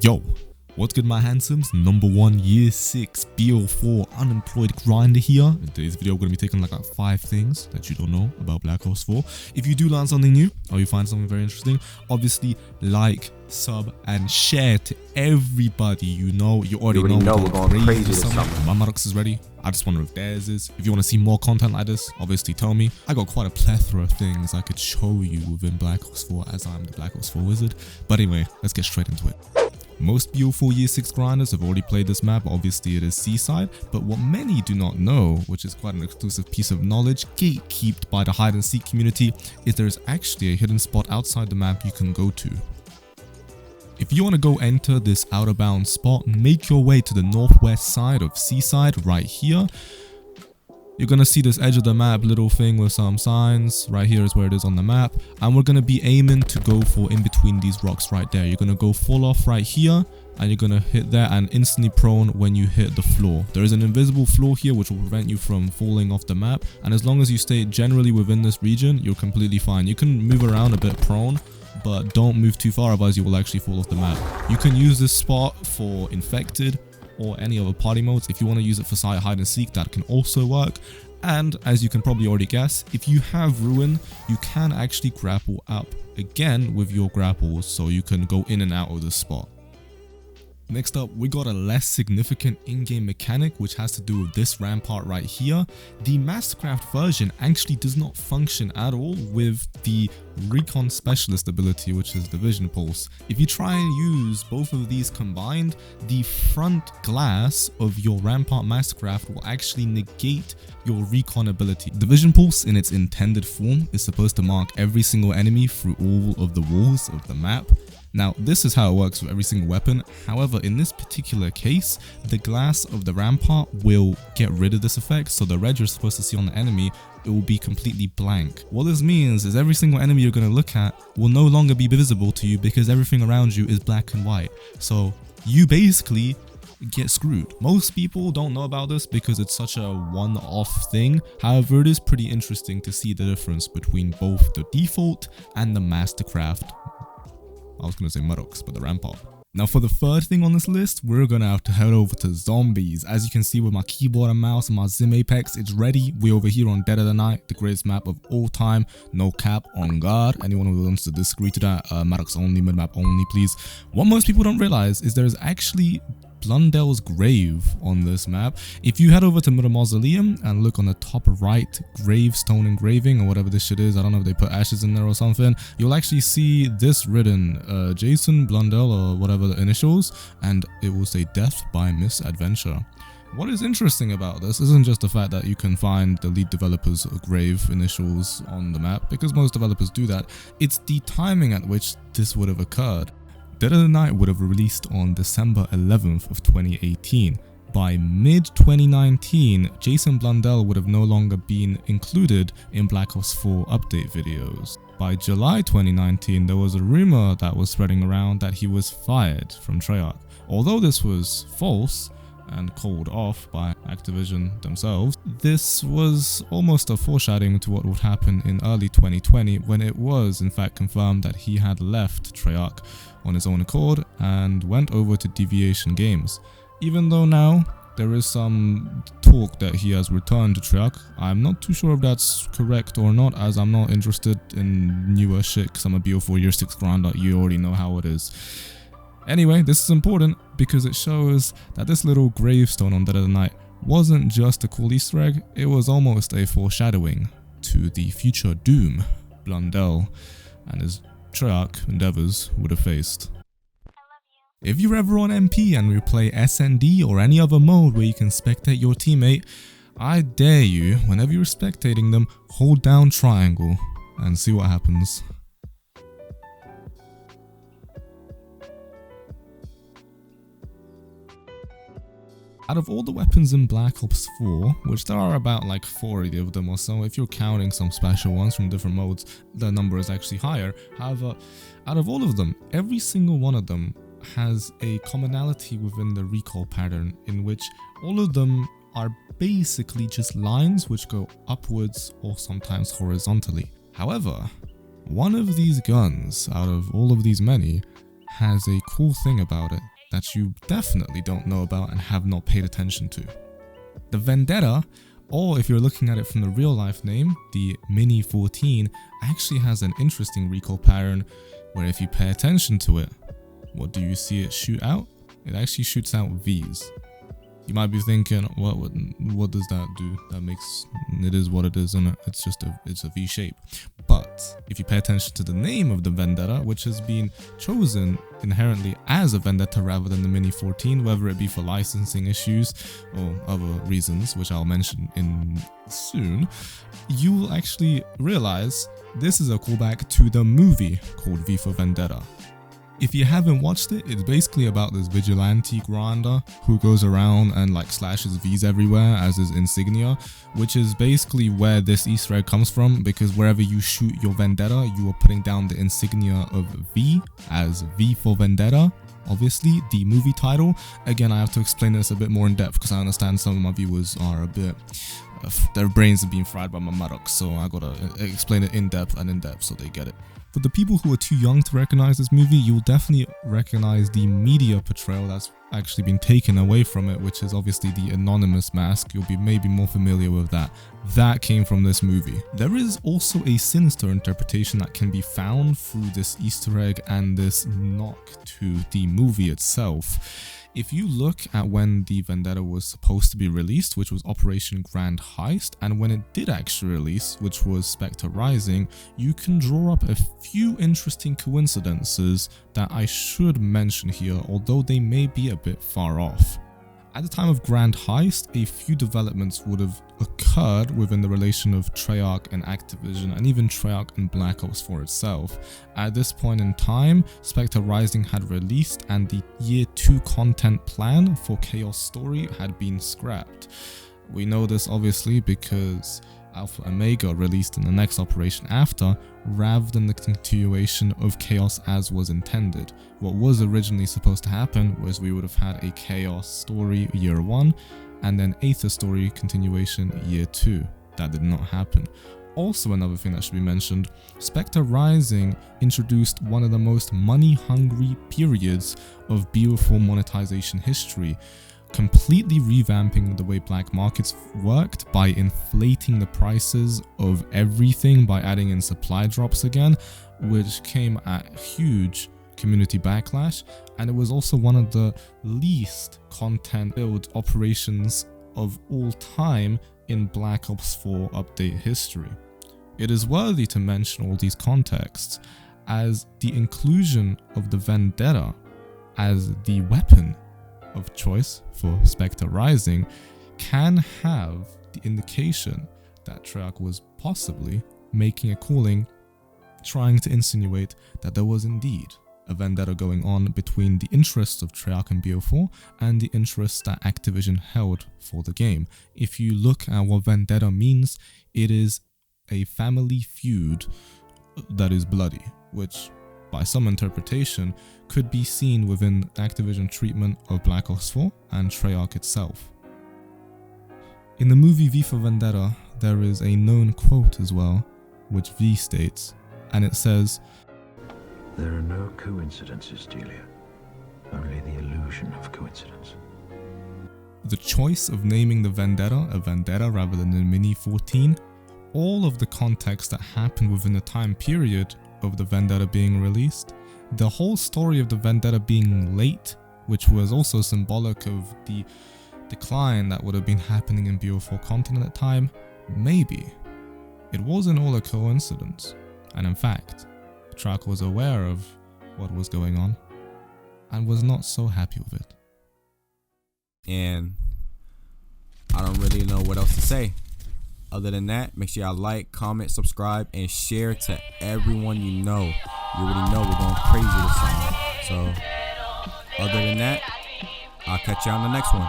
Yo, what's good my handsomes? Number 1 year 6 BO4 unemployed grinder here. In today's video we're going to be taking like 5 things that you don't know about Black Ops 4. If you do learn something new or you find something very interesting, obviously like, sub and share to everybody you know. You already know we're going crazy this summer. My Maddox is ready. I just wonder if theirs is. If you want to see more content like this, obviously tell me. I got quite a plethora of things I could show you within Black Ops 4 as I'm the Black Ops 4 wizard. But anyway, let's get straight into it. Most BO4 Year 6 grinders have already played this map, obviously it is Seaside, but what many do not know, which is quite an exclusive piece of knowledge, gatekept by the hide and seek community, is there is actually a hidden spot outside the map you can go to. If you want to go enter this outer bound spot, make your way to the northwest side of Seaside right here. You're going to see this edge of the map little thing with some signs. Right here is where it is on the map. And we're going to be aiming to go for in between these rocks right there. You're going to go full off right here. And you're going to hit there and instantly prone when you hit the floor. There is an invisible floor here which will prevent you from falling off the map. And as long as you stay generally within this region, you're completely fine. You can move around a bit prone, but don't move too far, otherwise you will actually fall off the map. You can use this spot for infected or any other party modes. If you want to use it for side hide and seek, that can also work. And as you can probably already guess, if you have ruin, you can actually grapple up again with your grapples, so you can go in and out of this spot. Next up, we got a less significant in-game mechanic which has to do with this rampart right here. The Mastercraft version actually does not function at all with the Recon Specialist ability, which is the Vision Pulse. If you try and use both of these combined, the front glass of your Rampart Mastercraft will actually negate your Recon ability. The Vision Pulse in its intended form is supposed to mark every single enemy through all of the walls of the map. Now, this is how it works with every single weapon. However, in this particular case, the glass of the rampart will get rid of this effect, so the red you're supposed to see on the enemy, it will be completely blank. What this means is every single enemy you're going to look at will no longer be visible to you because everything around you is black and white. So you basically get screwed. Most people don't know about this because it's such a one-off thing. However, it is pretty interesting to see the difference between both the default and the Mastercraft. I was going to say Maddox, but the Rampart. Now for the third thing on this list, we're going to have to head over to zombies. As you can see with my keyboard and mouse and my Zim Apex, it's ready. We're over here on Dead of the Night, the greatest map of all time. No cap, on guard. Anyone who wants to disagree to that, Maddox only, mid-map only, please. What most people don't realize is there's actually Blundel's grave on this map. If you head over to Middle Mausoleum and look on the top right gravestone engraving or whatever this shit is, I don't know if they put ashes in there or something, you'll actually see this written, Jason Blundell or whatever the initials, and it will say death by misadventure. What is interesting about this isn't just the fact that you can find the lead developer's grave initials on the map, because most developers do that, it's the timing at which this would have occurred. Dead of the Night would have released on December 11th of 2018. By mid-2019, Jason Blundell would have no longer been included in Black Ops 4 update videos. By July 2019, there was a rumor that was spreading around that he was fired from Treyarch. Although this was false and called off by Activision themselves, this was almost a foreshadowing to what would happen in early 2020 when it was in fact confirmed that he had left Treyarch on his own accord and went over to Deviation Games. Even though now there is some talk that he has returned to Treyarch, I'm not too sure if that's correct or not, as I'm not interested in newer shit because I'm a BO4 Year 6 grinder. You already know how it is. Anyway, this is important because it shows that this little gravestone on Dead of the Night wasn't just a cool Easter egg, it was almost a foreshadowing to the future doom Blundell and his Treyarch endeavors would have faced. If you're ever on MP and we play SND or any other mode where you can spectate your teammate, I dare you, whenever you're spectating them, hold down triangle and see what happens. Out of all the weapons in Black Ops 4, which there are about like 40 of them or so, if you're counting some special ones from different modes, the number is actually higher. However, out of all of them, every single one of them has a commonality within the recoil pattern in which all of them are basically just lines which go upwards or sometimes horizontally. However, one of these guns out of all of these many has a cool thing about it that you definitely don't know about and have not paid attention to. The Vendetta, or if you're looking at it from the real life name, the Mini 14, actually has an interesting recoil pattern where if you pay attention to it, what do you see it shoot out? It actually shoots out V's. You might be thinking, what does that do? That makes, it is what it is, and it's just it's a V shape. But if you pay attention to the name of the Vendetta, which has been chosen inherently as a Vendetta rather than the Mini 14, whether it be for licensing issues or other reasons, which I'll mention in soon, you will actually realize this is a callback to the movie called V for Vendetta. If you haven't watched it, it's basically about this vigilante grinder who goes around and like slashes V's everywhere as his insignia, which is basically where this Easter egg comes from, because wherever you shoot your Vendetta, you are putting down the insignia of V as V for Vendetta. Obviously, the movie title. Again, I have to explain this a bit more in depth because I understand some of my viewers are a bit, their brains are being fried by my mattocks, so I gotta explain it in depth so they get it. For the people who are too young to recognize this movie, you'll definitely recognize the media portrayal that's actually been taken away from it, which is obviously the anonymous mask. You'll be maybe more familiar with that. That came from this movie. There is also a sinister interpretation that can be found through this Easter egg and this knock to the movie itself. If you look at when the Vendetta was supposed to be released, which was Operation Grand Heist, and when it did actually release, which was Spectre Rising, you can draw up a few interesting coincidences that I should mention here, although they may be a bit far off. At the time of Grand Heist, a few developments would have occurred within the relation of Treyarch and Activision, and even Treyarch and Black Ops 4 itself. At this point in time, Spectre Rising had released and the Year 2 content plan for Chaos Story had been scrapped. We know this obviously because Alpha Omega released in the next operation after, rather than the continuation of Chaos as was intended. What was originally supposed to happen was we would have had a Chaos Story Year 1 and then Aether Story continuation Year 2. That did not happen. Also, another thing that should be mentioned, Spectre Rising introduced one of the most money-hungry periods of BO4 monetization history, completely revamping the way black markets worked by inflating the prices of everything by adding in supply drops again, which came at huge community backlash, and it was also one of the least content build operations of all time in Black Ops 4 update history. It is worthy to mention all these contexts, as the inclusion of the Vendetta as the weapon of choice for Spectre Rising can have the indication that Treyarch was possibly making a calling, trying to insinuate that there was indeed a vendetta going on between the interests of Treyarch and BO4 and the interests that Activision held for the game. If you look at what vendetta means, it is a family feud that is bloody, which by some interpretation could be seen within Activision treatment of Black Ops 4 and Treyarch itself. In the movie V for Vendetta, there is a known quote as well, which V states, and it says, "There are no coincidences, Delia. Only the illusion of coincidence." The choice of naming the Vendetta a Vendetta rather than the Mini 14, all of the context that happened within the time period of the Vendetta being released, the whole story of the Vendetta being late, which was also symbolic of the decline that would have been happening in BO4 content at the time, maybe it wasn't all a coincidence, and in fact, Treyarch was aware of what was going on and was not so happy with it. And I don't really know what else to say. Other than that, make sure y'all like, comment, subscribe, and share to everyone you know. You already know we're going crazy this summer. So, other than that, I'll catch y'all on the next one.